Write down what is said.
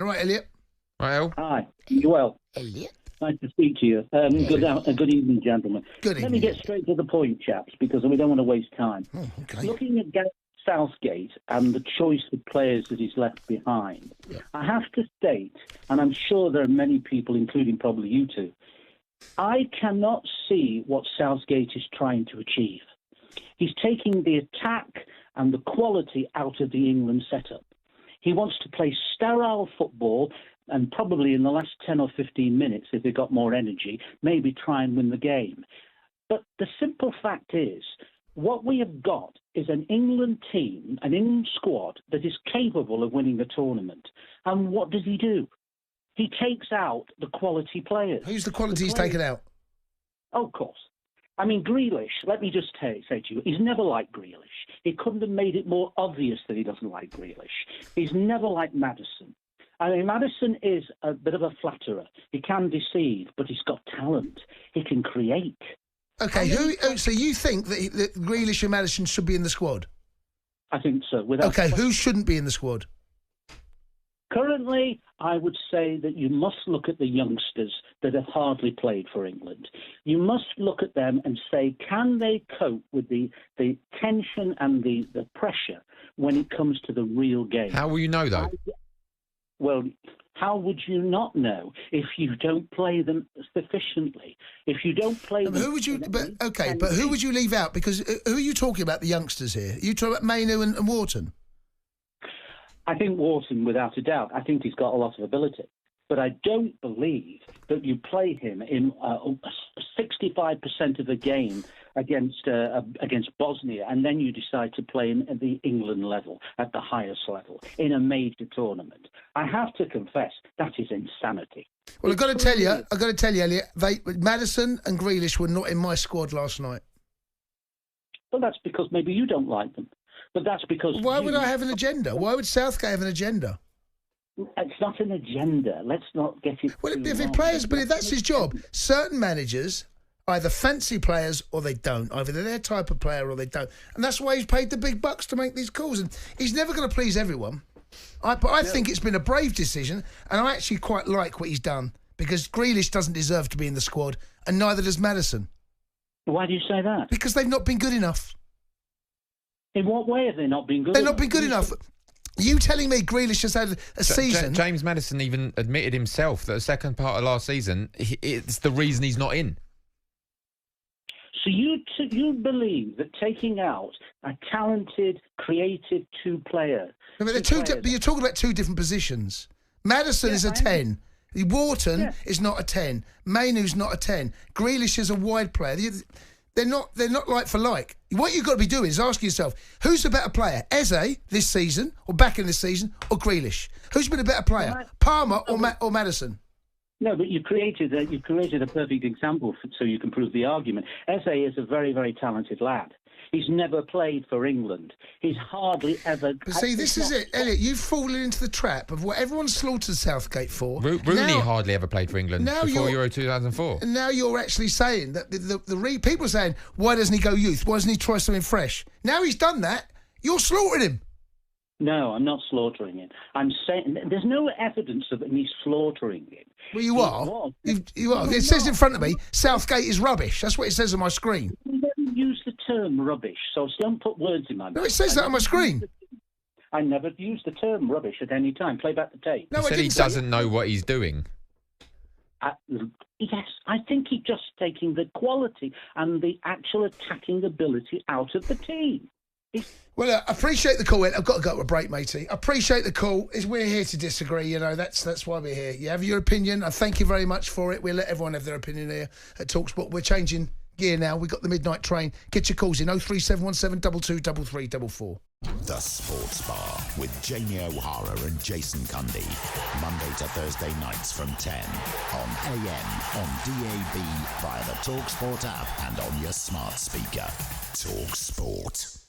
All right, Elliot. Right, El? Hi. You well? Elliot. Nice to speak to you. Good evening, gentlemen. Good evening. Let me get straight to the point, chaps, because we don't want to waste time. Oh, okay. Looking at Gareth Southgate and the choice of players that he's left behind, I have to state, and I'm sure there are many people, including probably you two, I cannot see what Southgate is trying to achieve. He's taking the attack and the quality out of the England setup. He wants to play sterile football and probably in the last 10 or 15 minutes, if they've got more energy, maybe try and win the game. But the simple fact is, what we have got is an England team, an England squad that is capable of winning the tournament. And what does he do? He takes out the quality players. Who's the quality he's taken out? Oh, of course. I mean, Grealish, let me just say to you, he's never liked Grealish. He couldn't have made it more obvious that he doesn't like Grealish. He's never liked Maddison. I mean, Maddison is a bit of a flatterer. He can deceive, but he's got talent. He can create. Okay, so you think that Grealish and Maddison should be in the squad? I think so. Okay, who shouldn't be in the squad? Currently, I would say that you must look at the youngsters that have hardly played for England. You must look at them and say, can they cope with the tension and the pressure when it comes to the real game? How will you know, though? Well, how would you not know if you don't play them sufficiently? If you don't play them... Who would you... But who would you leave out? Because who are you talking about, the youngsters here? You talking about Mainu and Wharton? I think Wharton, without a doubt, I think he's got a lot of ability. But I don't believe that you play him in 65% of the game against Bosnia, and then you decide to play him at the England level, at the highest level, in a major tournament. I have to confess, that is insanity. Well, I've got to tell you, Elliot, Maddison and Grealish were not in my squad last night. Well, that's because maybe you don't like them. But that's because... Why would I have an agenda? Why would Southgate have an agenda? It's not an agenda. Let's not get it... Well, if that's his job. Certain managers either fancy players or they don't. Either they're their type of player or they don't. And that's why he's paid the big bucks to make these calls. And he's never going to please everyone. But I think it's been a brave decision, and I actually quite like what he's done, because Grealish doesn't deserve to be in the squad, and neither does Maddison. Why do you say that? Because they've not been good enough. In what way have they not been good? They've not been good enough. You telling me Grealish has had a season... James Maddison even admitted himself that the second part of last season, it's the reason he's not in. So you believe that taking out a talented, creative two-player... No, but you're talking about two different positions. Maddison is a 10. Wharton is not a 10. Mainu's not a 10. Grealish is a wide player. They're not like for like. What you've got to be doing is asking yourself, who's the better player? Eze this season, or back in this season, or Grealish? Who's been a better player? Palmer or Maddison? No, but you created a perfect example so you can prove the argument. Eze is a very, very talented lad. He's never played for England. He's hardly ever... But see, this is it, Elliot. You've fallen into the trap of what everyone slaughtered Southgate for. Rooney hardly ever played for England before Euro 2004. And now you're actually saying that people are saying, why doesn't he go youth? Why doesn't he try something fresh? Now he's done that, you're slaughtering him. No, I'm not slaughtering him. I'm saying there's no evidence of me slaughtering him. Well, you are. You are. It says in front of me, Southgate is rubbish. That's what it says on my screen. You never use the term rubbish, so don't put words in my mouth. No, it says that on my screen. I never used the term rubbish at any time. Play back the tape. No, he said he doesn't know what he's doing. Yes, I think he's just taking the quality and the actual attacking ability out of the team. Well, I appreciate the call. I've got to go to a break, matey. I appreciate the call. We're here to disagree, you know. That's why we're here. You have your opinion. I thank you very much for it. We'll let everyone have their opinion here at talkSPORT. We're changing gear now. We've got the midnight train. Get your calls in 03717 223344. The Sports Bar with Jamie O'Hara and Jason Cundy. Monday to Thursday nights from 10 on AM, on DAB, via the talkSPORT app and on your smart speaker. talkSPORT.